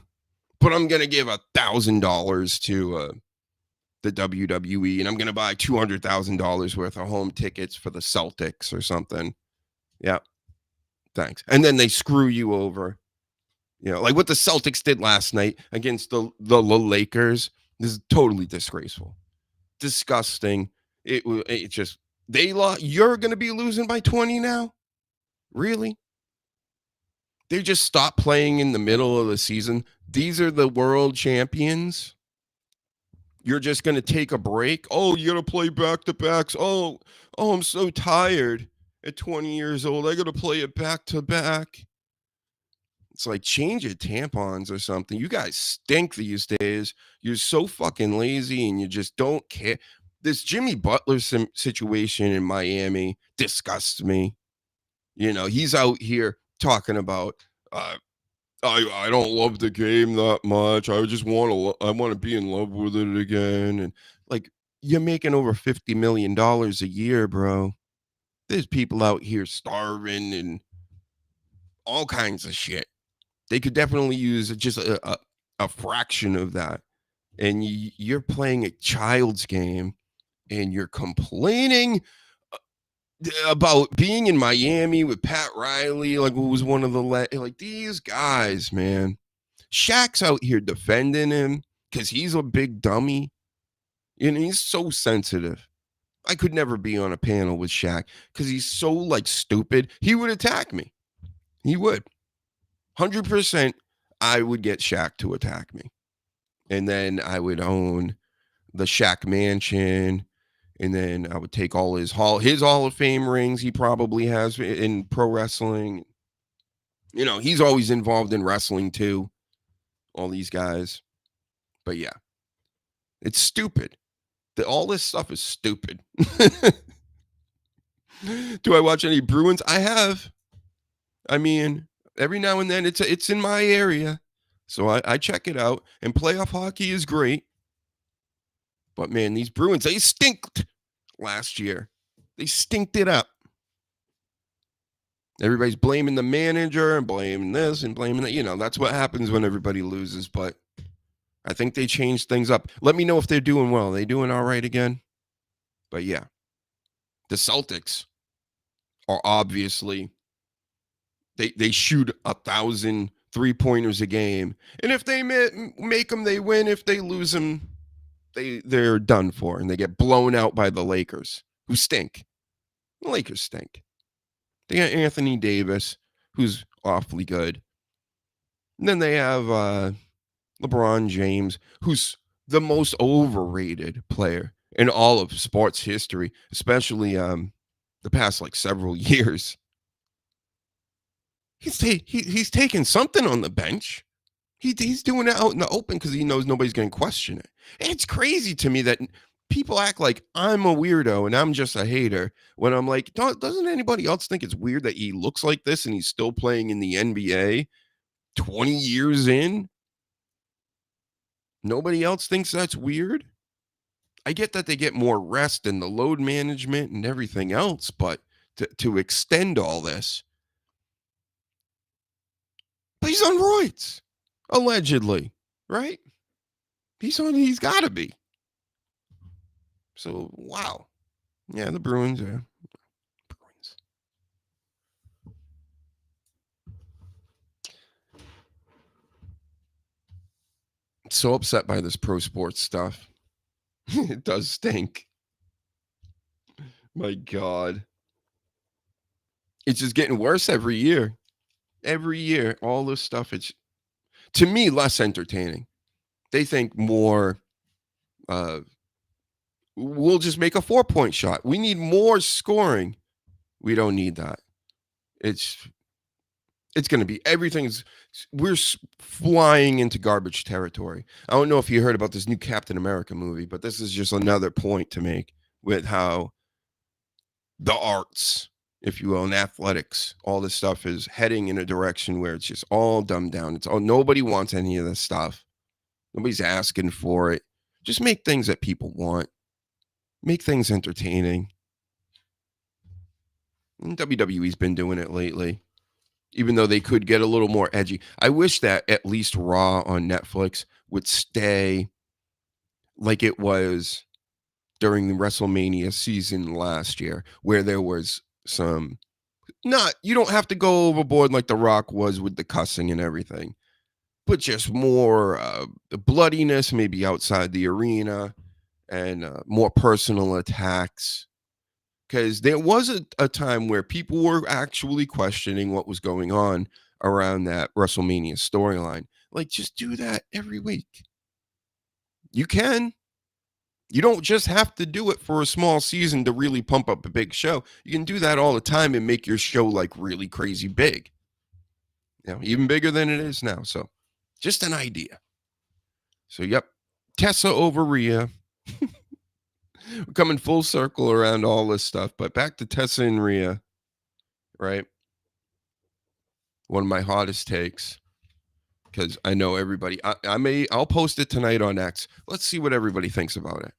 but I'm going to give $1,000 to the WWE and I'm going to buy $200,000 worth of home tickets for the Celtics or something. Yeah. Thanks. And then they screw you over. Like what the Celtics did last night against the Lakers. This is totally disgraceful. Disgusting. It just, they lost. You're going to be losing by 20 now? Really? They just stopped playing in the middle of the season. These are the world champions. You're just going to take a break. Oh, you got to play back-to-backs. Oh, I'm so tired at 20 years old. I got to play it back-to-back. It's like, change your tampons or something. You guys stink these days. You're so fucking lazy and you just don't care. This Jimmy Butler situation in Miami disgusts me. He's out here talking about, I don't love the game that much. I just want to be in love with it again. And like, you're making over $50 million a year, bro. There's people out here starving and all kinds of shit. They could definitely use just a fraction of that. And you're playing a child's game and you're complaining about being in Miami with Pat Riley, like who was one of the like these guys, man. Shaq's out here defending him because he's a big dummy. He's so sensitive. I could never be on a panel with Shaq because he's so like stupid. He would attack me. He would. 100% I would get Shaq to attack me. And then I would own the Shaq Mansion. And then I would take all his Hall of Fame rings he probably has in pro wrestling. He's always involved in wrestling too. All these guys. But yeah, it's stupid. All this stuff is stupid. Do I watch any Bruins? I have. I mean, every now and then it's in my area. So I check it out. And playoff hockey is great. But man, these Bruins, they stinked last year. They stinked it up. Everybody's blaming the manager and blaming this and blaming that. That's what happens when everybody loses. But I think they changed things up. Let me know if they're doing well. Are they doing all right again? But yeah, the Celtics are obviously They shoot 1,000 3-pointers a game, and if they make them, they win. If they lose them, they're done for, and they get blown out by the Lakers, who stink. The Lakers stink. They got Anthony Davis, who's awfully good. And then they have LeBron James, who's the most overrated player in all of sports history, especially the past like several years. He's taking something on the bench. He's doing it out in the open because he knows nobody's going to question it. And it's crazy to me that people act like I'm a weirdo and I'm just a hater when I'm like, doesn't anybody else think it's weird that he looks like this and he's still playing in the NBA 20 years in? Nobody else thinks that's weird? I get that they get more rest and the load management and everything else, but to extend all this. But he's on roids, allegedly, right? He's got to be. So, wow. Yeah, the Bruins, yeah. Bruins. So upset by this pro sports stuff. It does stink. My God. It's just getting worse every year. Every year, all this stuff, it's, to me, less entertaining. They think more, we'll just make a 4-point shot. We need more scoring. We don't need that. It's going to be, we're flying into garbage territory. I don't know if you heard about this new Captain America movie, but this is just another point to make with how the arts, if you will, and athletics, all this stuff is heading in a direction where it's just all dumbed down. Nobody wants any of this stuff. Nobody's asking for it. Just make things that people want. Make things entertaining. And WWE's been doing it lately, even though they could get a little more edgy. I wish that at least Raw on Netflix would stay like it was during the WrestleMania season last year, where there was some, you don't have to go overboard like The Rock was with the cussing and everything, but just more the bloodiness, maybe outside the arena, and more personal attacks. Because there was a time where people were actually questioning what was going on around that WrestleMania storyline. Like, just do that every week. You can. You don't just have to do it for a small season to really pump up a big show. You can do that all the time and make your show like really crazy big. Even bigger than it is now. So just an idea. So, yep. Tessa over Rhea. We're coming full circle around all this stuff. But back to Tessa and Rhea. Right? One of my hottest takes. Because I know everybody. I'll post it tonight on X. Let's see what everybody thinks about it.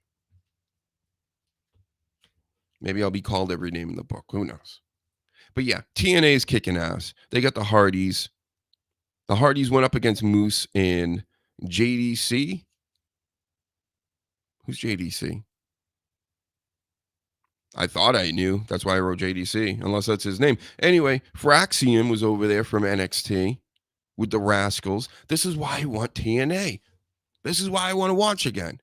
Maybe I'll be called every name in the book. Who knows? But yeah, TNA is kicking ass. They got the Hardys. The Hardys went up against Moose and JDC. Who's JDC? I thought I knew. That's why I wrote JDC, unless that's his name. Anyway, Fraxium was over there from NXT with the Rascals. This is why I want TNA. This is why I want to watch again.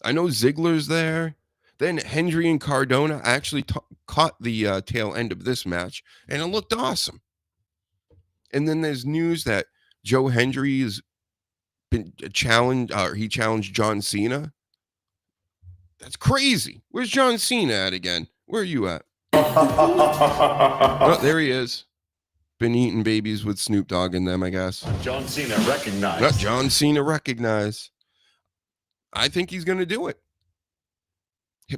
I know Ziggler's there. Then Hendry and Cardona. I actually caught the tail end of this match, and it looked awesome. And then there's news that Joe Hendry has been challenged, or he challenged John Cena. That's crazy. Where's John Cena at again? Where are you at? Oh, there he is. Been eating babies with Snoop Dogg in them, I guess. John Cena recognized. Not John Cena recognized. I think he's going to do it.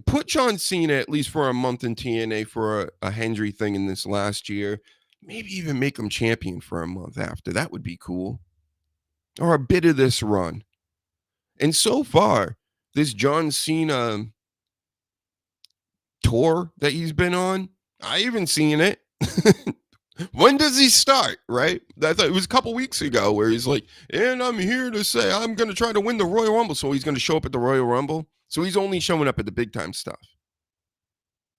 Put John Cena at least for a month in TNA for a Hendry thing in this last year. Maybe even make him champion for a month after. That would be cool. Or a bit of this run. And so far, this John Cena tour that he's been on, I haven't seen it. When does he start, right? I thought it was a couple weeks ago where he's like, and I'm here to say I'm going to try to win the Royal Rumble. So he's going to show up at the Royal Rumble. So he's only showing up at the big time stuff.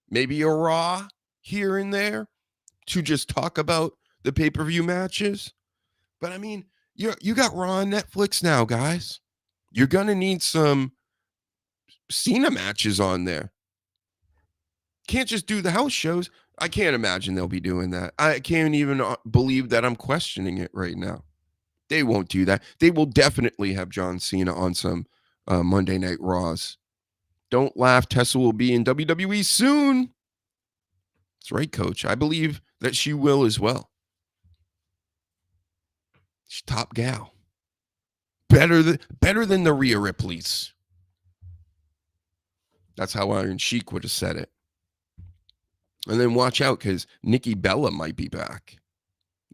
Maybe a Raw here and there to just talk about the pay-per-view matches. But I mean, you got Raw on Netflix now, guys. You're gonna need some Cena matches on there. Can't just do the house shows. I can't imagine they'll be doing that. I can't even believe that I'm questioning it right now. They won't do that. They will definitely have John Cena on some Monday Night Raws. Don't laugh. Tessa will be in WWE soon. That's right, Coach. I believe that she will as well. She's top gal. Better than the Rhea Ripley's. That's how Iron Sheik would have said it. And then watch out, because Nikki Bella might be back.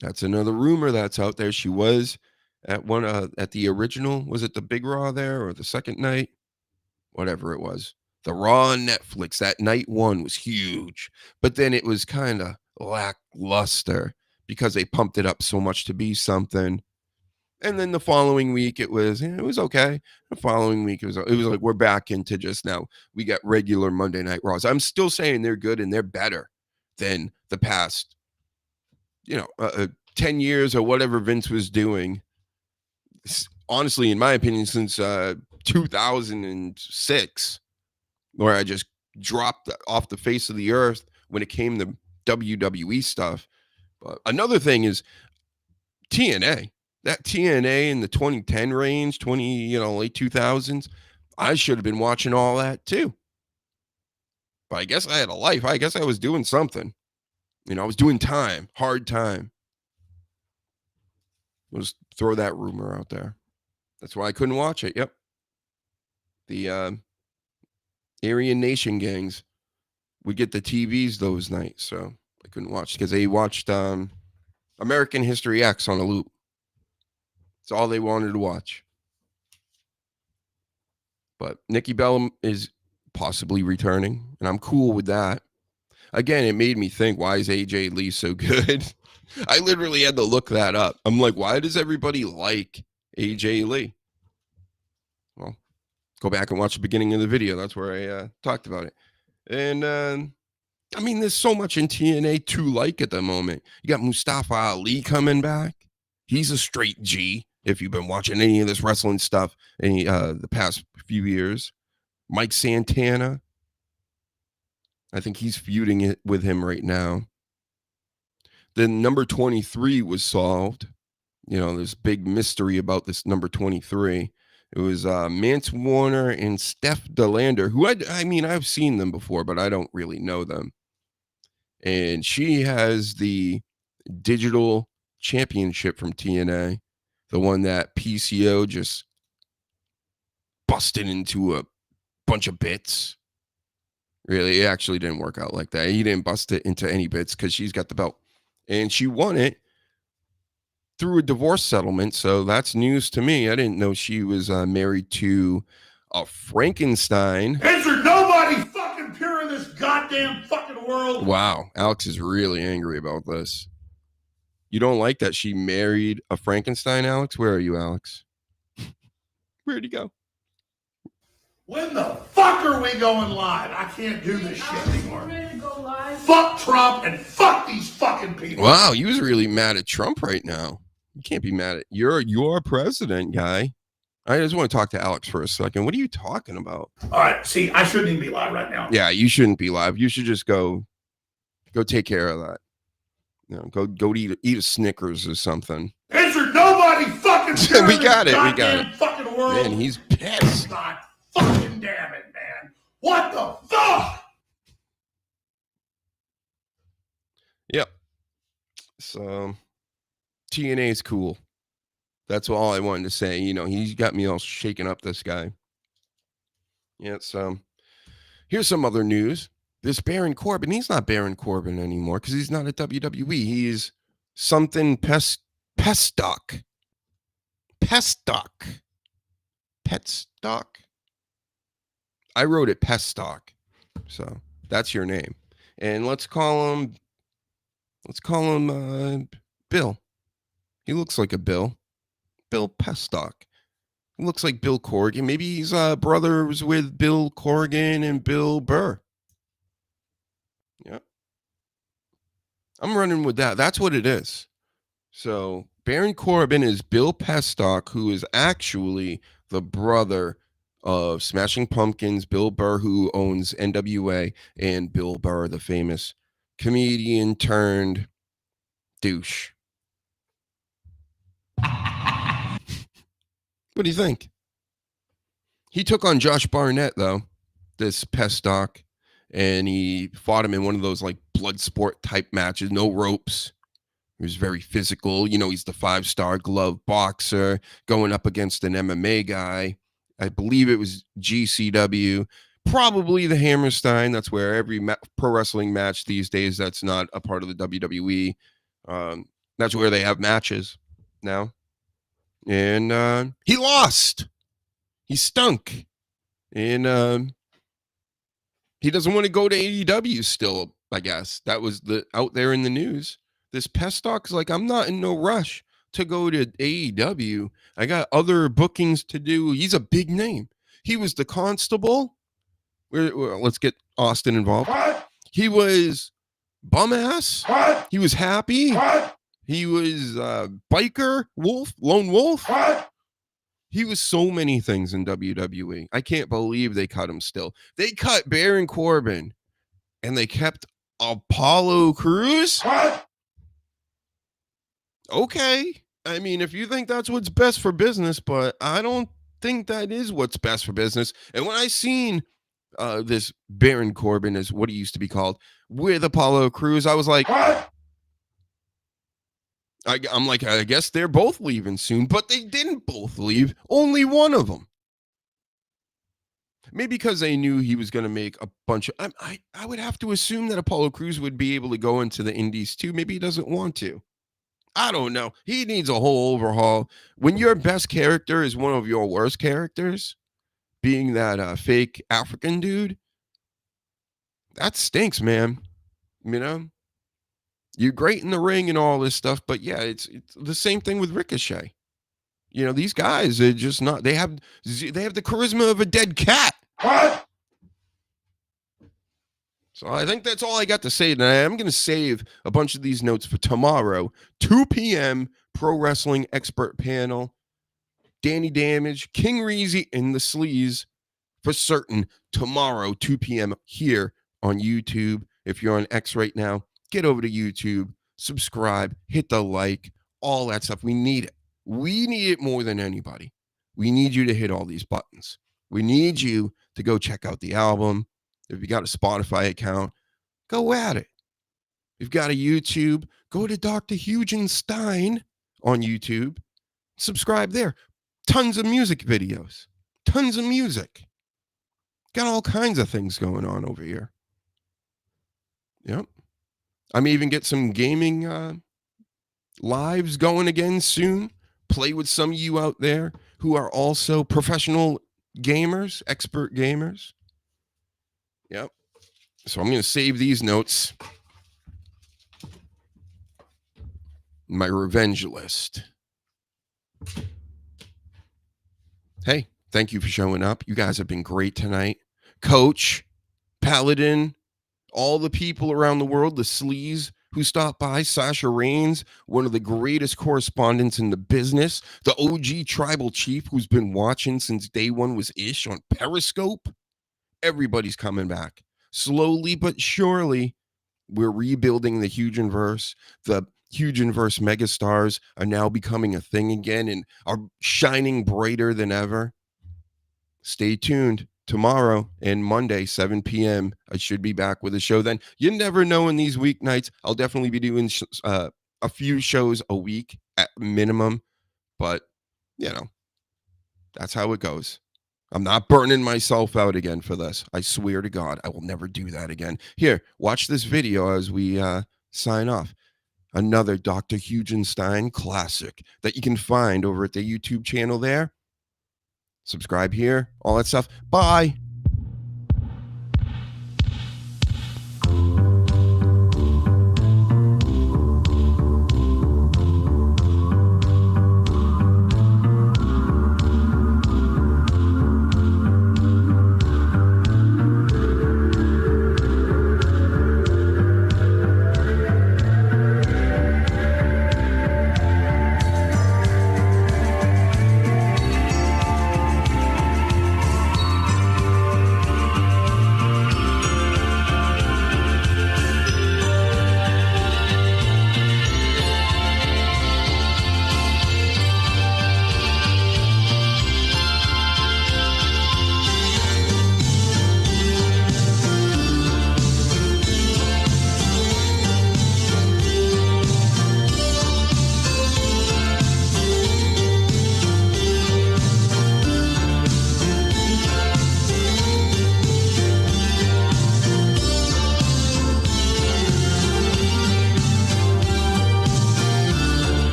That's another rumor that's out there. She was at one at the original. Was it the Big Raw there or the second night? Whatever it was. The Raw on Netflix, that night one was huge. But then it was kind of lackluster because they pumped it up so much to be something. And then the following week it was okay. The following week it was like we're back into just now. We got regular Monday Night Raws. I'm still saying they're good and they're better than the past, 10 years or whatever Vince was doing. Honestly, in my opinion, since 2006, where I just dropped off the face of the earth when it came to WWE stuff. But another thing is TNA. That TNA in the 2010 range, late 2000s, I should have been watching all that too. But I guess I had a life. I guess I was doing something. I was doing hard time. Let's throw that rumor out there. That's why I couldn't watch it. Yep. The Aryan Nation gangs would get the TVs those nights, so I couldn't watch because they watched American History X on a loop. It's all they wanted to watch. But Nikki Bella is possibly returning, and I'm cool with that. Again, it made me think, why is AJ Lee so good? I literally had to look that up. I'm like, why does everybody like AJ Lee? Well, go back and watch the beginning of the video. That's where I talked about it. And, there's so much in TNA to like at the moment. You got Mustafa Ali coming back. He's a straight G. If you've been watching any of this wrestling stuff the past few years. Mike Santana. I think he's feuding it with him right now. Then number 23 was solved. There's big mystery about this number 23. It was Mance Warner and Steph DeLander, who I've seen them before, but I don't really know them. And she has the digital championship from TNA. The one that PCO just busted into a bunch of bits. Really, it actually didn't work out like that. He didn't bust it into any bits because she's got the belt. And she won it through a divorce settlement. So that's news to me. I didn't know she was married to a Frankenstein. Is there nobody fucking pure in this goddamn fucking world? Wow. Alex is really angry about this. You don't like that she married a Frankenstein, Alex? Where are you, Alex? Where'd he go? When the fuck are we going live? I can't do this shit anymore. Ready to go live? Fuck Trump and fuck these fucking people. Wow, you was really mad at Trump right now. You can't be mad at you're president, guy. I just want to talk to Alex for a second. What are you talking about? All right, see, I shouldn't even be live right now. Yeah, you shouldn't be live. You should just go take care of that. Go eat a Snickers or something. Is there nobody fucking we got it. Fucking world? Man, he's pissed. God fucking damn it, man. What the fuck? Yep. So TNA is cool. That's all I wanted to say. He's got me all shaking up, this guy. Yeah, so here's some other news. This Baron Corbin, he's not Baron Corbin anymore because he's not at WWE. He's something Petstock. I wrote it Petstock. So that's your name. And let's call him Bill. He looks like a Bill. Bill Petstock. He looks like Bill Corrigan. Maybe he's brothers with Bill Corrigan and Bill Burr. Yeah. I'm running with that. That's what it is. So Baron Corbin is Bill Pestock, who is actually the brother of Smashing Pumpkins, Bill Burr, who owns NWA, and Bill Burr, the famous comedian turned douche. What do you think? He took on Josh Barnett, though, this Pestock, and he fought him in one of those like blood sport type matches, no ropes. He was very physical. You know, he's the 5-star glove boxer going up against an MMA guy. I believe it was GCW, probably the Hammerstein. That's where every pro wrestling match these days that's not a part of the WWE. That's where they have matches now. And he lost. He stunk. And he doesn't want to go to AEW still, I guess. That was out there in the news. This Pestock's like, I'm not in no rush to go to AEW. I got other bookings to do. He's a big name. He was the Constable. Let's get Austin involved. What? He was bum ass. What? He was happy. What? He was biker, wolf, lone wolf. What? He was so many things in WWE. I can't believe they cut him still. They cut Baron Corbin and they kept Apollo Crews. What? Okay. I mean, if you think that's what's best for business, but I don't think that is what's best for business. And when I seen this Baron Corbin, is what he used to be called, with Apollo Crews, I was like, What? I'm like, I guess they're both leaving soon, but they didn't both leave. Only one of them. Maybe because they knew he was going to make a bunch of... I would have to assume that Apollo Crews would be able to go into the indies too. Maybe he doesn't want to. I don't know. He needs a whole overhaul. When your best character is one of your worst characters, being that fake African dude, that stinks, man. You know? You're great in the ring and all this stuff, but yeah, it's the same thing with Ricochet. You know, these guys are just not... They have the charisma of a dead cat. What? So I think that's all I got to say tonight. I'm going to save a bunch of these notes for tomorrow, 2 p.m. Pro Wrestling Expert Panel. Danny Damage, King Reezy, and the Sleaze for certain tomorrow, 2 p.m. here on YouTube. If you're on X right now, get over to YouTube, subscribe, hit the like, all that stuff. We need it. We need it more than anybody. We need you to hit all these buttons. We need you to go check out the album. If you got a Spotify account, go at it. If you've got a YouTube, go to Dr. HUGENSTEIN on YouTube. Subscribe there. Tons of music videos. Tons of music. Got all kinds of things going on over here. Yep. I may even get some gaming lives going again soon. Play with some of you out there who are also professional gamers, expert gamers. Yep. So I'm going to save these notes. My revenge list. Hey, thank you for showing up. You guys have been great tonight. Coach, Paladin, all the people around the world, the Sleaze who stopped by, Sasha Reigns, one of the greatest correspondents in the business, the OG tribal chief who's been watching since day one was Ish on Periscope. Everybody's coming back. Slowly but surely, we're rebuilding the Hugenverse. The Hugenverse megastars are now becoming a thing again and are shining brighter than ever. Stay tuned. Tomorrow and Monday, 7 p.m., I should be back with a show then. You never know in these weeknights. I'll definitely be doing a few shows a week at minimum. But, you know, that's how it goes. I'm not burning myself out again for this. I swear to God, I will never do that again. Here, watch this video as we sign off. Another Dr. HUGENSTEIN classic that you can find over at the YouTube channel there. Subscribe here, all that stuff. Bye.